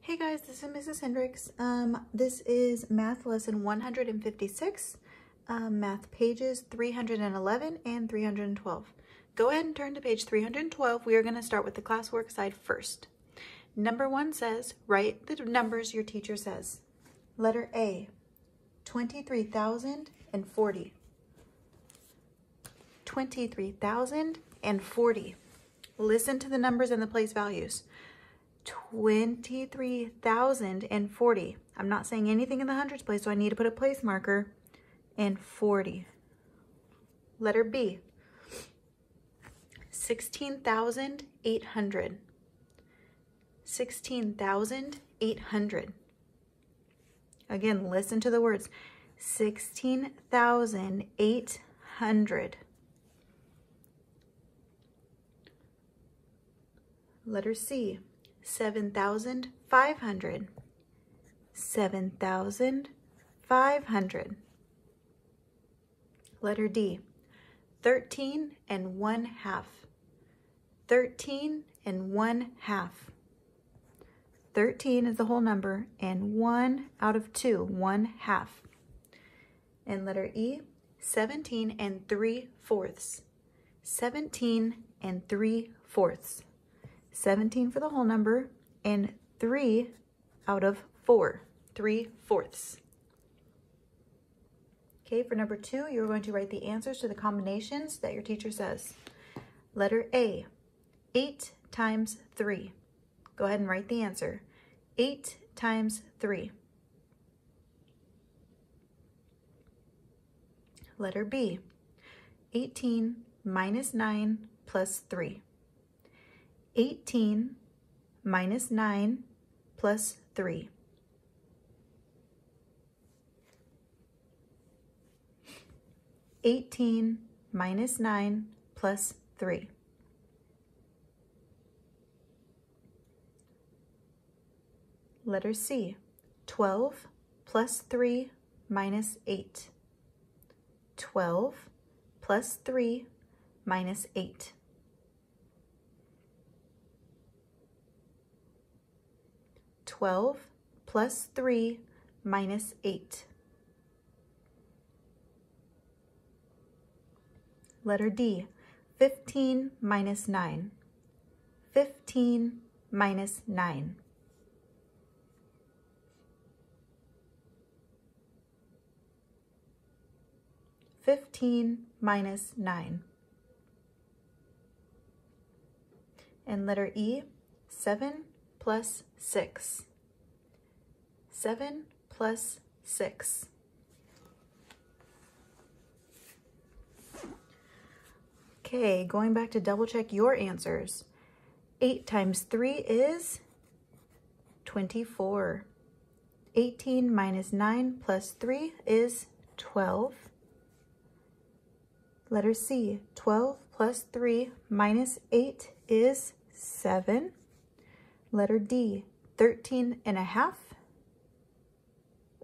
Hey guys, this is Mrs. Hendricks. This is math lesson 156, math pages 311 and 312. Go ahead and turn to page 312. We are going to start with the classwork side first. Number 1 says, write the numbers your teacher says. Letter A, 23,040. 23,040. Listen to the numbers and the place values. 23,040. I'm not saying anything in the hundreds place, so I need to put a place marker. And 40. Letter B. 16,800. 16,800. Again, listen to the words. 16,800. Letter C. 7,500. 7,500. Letter D. 13 and 1/2. 13 and 1/2. 13 is the whole number, and 1 out of 2, 1/2. And letter E, 17 and 3/4. 17 and 3/4. 17 for the whole number, and 3 out of 4, 3/4. Okay, for number 2, you're going to write the answers to the combinations that your teacher says. Letter A, 8 times 3. Go ahead and write the answer. 8 times 3. Letter B, 18 minus 9 plus 3. 18 minus 9 plus 3. (18 minus 9 plus 3). Letter C, 12 plus 3 minus 8. 12 plus 3 minus 8. (12 plus 3 minus 8). Letter D, 15 minus 9. 15 minus 9. (15 minus 9). And letter E, 7 plus 6. 7 plus 6. Okay, going back to double check your answers. 8 times 3 is 24. 18 minus 9 plus 3 is 12. Letter C, 12 plus 3 minus 8 is 7. Letter D, 13.5.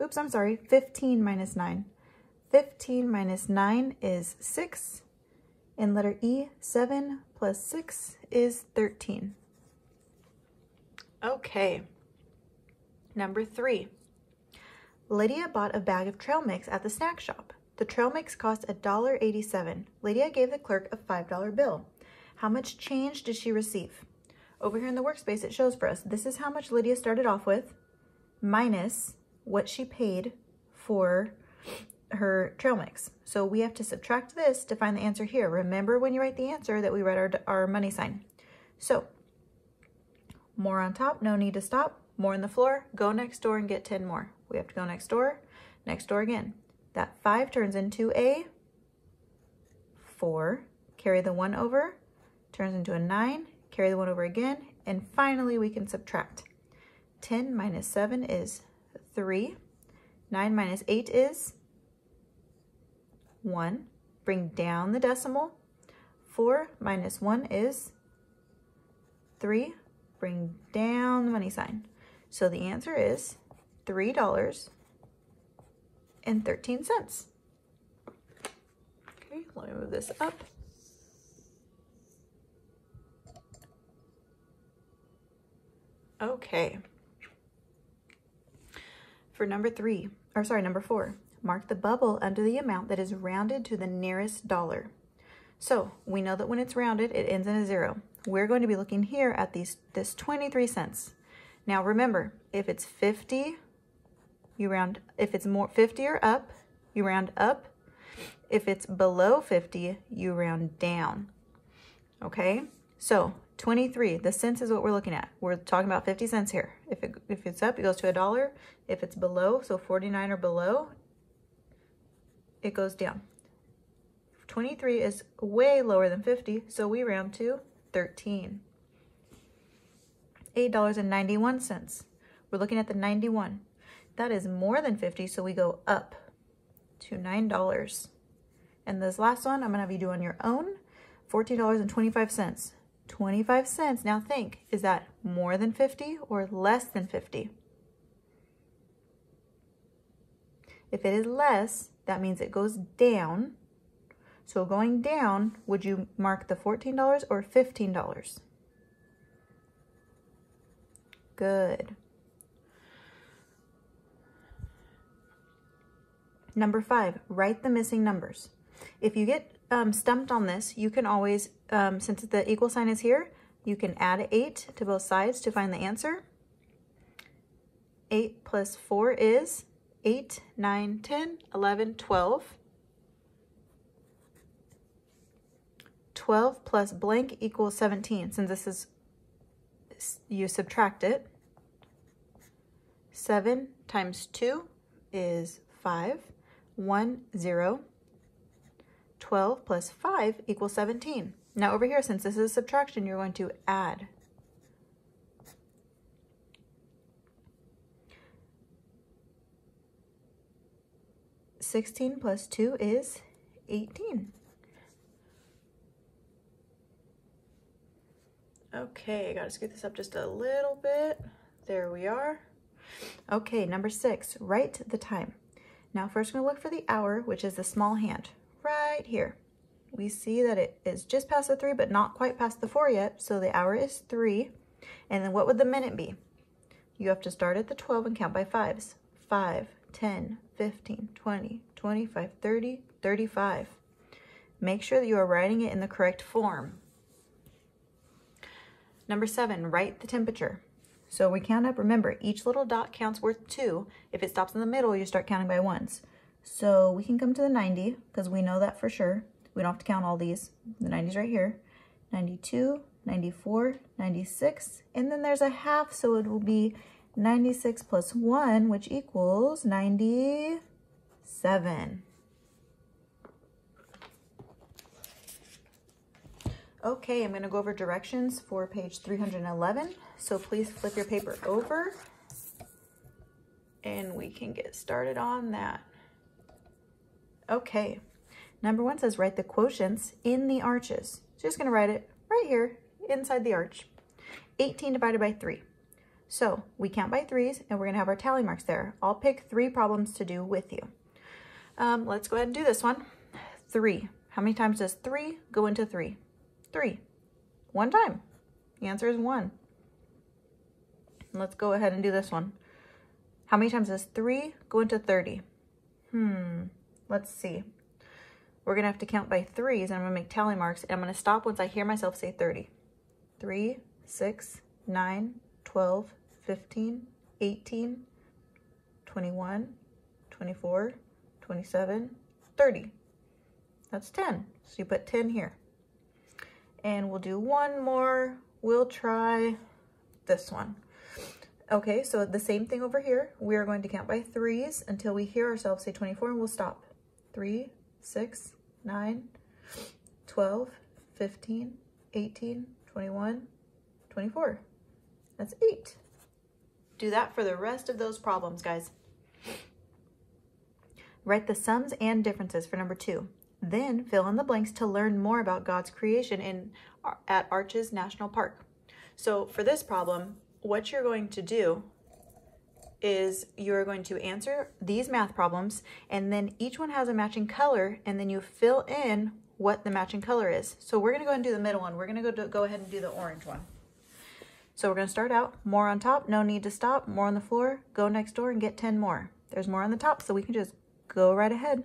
Oops, I'm sorry, 15 minus 9. 15 minus 9 is 6. And letter E, 7 plus 6 is 13. Okay, number 3. Lydia bought a bag of trail mix at the snack shop. The trail mix cost $1.87. Lydia gave the clerk a $5 bill. How much change did she receive? Over here in the workspace, it shows for us. This is how much Lydia started off with, minus what she paid for her trail mix. So we have to subtract this to find the answer here. Remember when you write the answer that we write our money sign. So, more on top, no need to stop. More on the floor, go next door and get 10 more. We have to go next door again. That 5 turns into a 4. Carry the 1 over, turns into a 9. Carry the 1 over again, and finally we can subtract. 10 minus 7 is 3. 9 minus 8 is 1. Bring down the decimal. 4 minus 1 is 3. Bring down the money sign. So the answer is $3.13. Okay, let me move this up. Okay. For number 4, mark the bubble under the amount that is rounded to the nearest dollar. So we know that when it's rounded, it ends in a 0. We're going to be looking here at this 23 cents. Now remember, if it's 50, you round. If it's more 50 or up, you round up. If it's below 50, you round down. Okay? So 23, the cents is what we're looking at. We're talking about 50 cents here. If it's up, it goes to $1. If it's below, so 49 or below, it goes down. 23 is way lower than 50, so we round to 13. $8.91. We're looking at the 91. That is more than 50, so we go up to $9. And this last one, I'm going to have you do on your own, $14.25. 25 cents. Now think, is that more than 50 or less than 50? If it is less, that means it goes down. So going down, would you mark the $14 or $15? Good. Number 5, write the missing numbers. If you get stumped on this, you can always, since the equal sign is here, you can add 8 to both sides to find the answer. 8 plus 4 is 8, 9, 10, 11, 12. 12 plus blank equals 17. Since this is, you subtract it. 7 times 2 is 5. 1, 0. 12 plus 5 equals 17. Now over here, since this is subtraction, you're going to add. $16 plus 2 is 18. Okay, I gotta scoot this up just a little bit. There we are. Okay, number 6, write the time. Now first we're gonna look for the hour, which is the small hand. Right here. We see that it is just past the 3, but not quite past the 4 yet. So the hour is 3. And then what would the minute be? You have to start at the 12 and count by 5s. 5, 10, 15, 20, 25, 30, 35. Make sure that you are writing it in the correct form. Number 7, write the temperature. So we count up. Remember, each little dot counts worth 2. If it stops in the middle, you start counting by 1s. So we can come to the 90 because we know that for sure. We don't have to count all these. The 90's right here. 92, 94, 96, and then there's a half, so it will be 96 plus 1, which equals 97. Okay, I'm going to go over directions for page 311. So please flip your paper over and we can get started on that. Okay, number 1 says write the quotients in the arches. So just going to write it right here inside the arch. 18 divided by 3. So we count by 3s and we're going to have our tally marks there. I'll pick 3 problems to do with you. Let's go ahead and do this one. 3. How many times does 3 go into 3? 3. 1 time. The answer is 1. Let's go ahead and do this one. How many times does 3 go into 30? Let's see. We're going to have to count by 3s, and I'm going to make tally marks, and I'm going to stop once I hear myself say 30. 3, 6, 9, 12, 15, 18, 21, 24, 27, 30. That's 10. So you put 10 here. And we'll do one more. We'll try this one. Okay, so the same thing over here. We are going to count by 3s until we hear ourselves say 24, and we'll stop. 3, 6, 9, 12, 15, 18, 21, 24. That's 8. Do that for the rest of those problems, guys. Write the sums and differences for number 2. Then fill in the blanks to learn more about God's creation at Arches National Park. So for this problem, what you're going to do is you're going to answer these math problems, and then each one has a matching color, and then you fill in what the matching color is. So we're going to go ahead and do the middle one. We're going to go ahead and do the orange one. So we're going to start out, more on top, no need to stop, more on the floor, go next door and get 10 more. There's more on the top, so we can just go right ahead.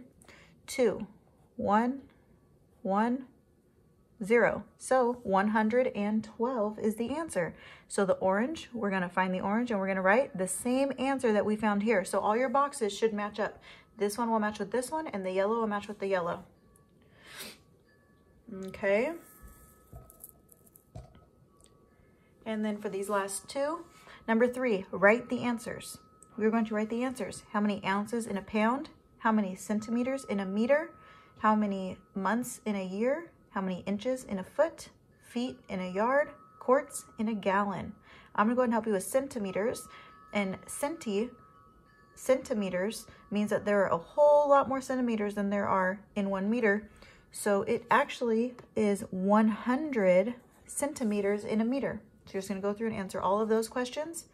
2, 1, 1, 0. So 112 is the answer. So the orange, we're going to find the orange and we're going to write the same answer that we found here. So all your boxes should match up. This one will match with this one and the yellow will match with the yellow. Okay. And then for these last two, number 3, write the answers. We're going to write the answers. How many ounces in a pound? How many centimeters in a meter? How many months in a year? How many inches in a foot? Feet in a yard? Quarts in a gallon? I'm going to go ahead and help you with centimeters. And centimeters means that there are a whole lot more centimeters than there are in 1 meter. So it actually is 100 centimeters in a meter. So you're just going to go through and answer all of those questions.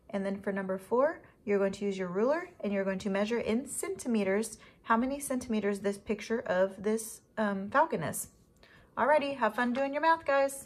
And then for number 4, you're going to use your ruler and you're going to measure in centimeters how many centimeters this picture of this falcon is. Alrighty, have fun doing your math, guys.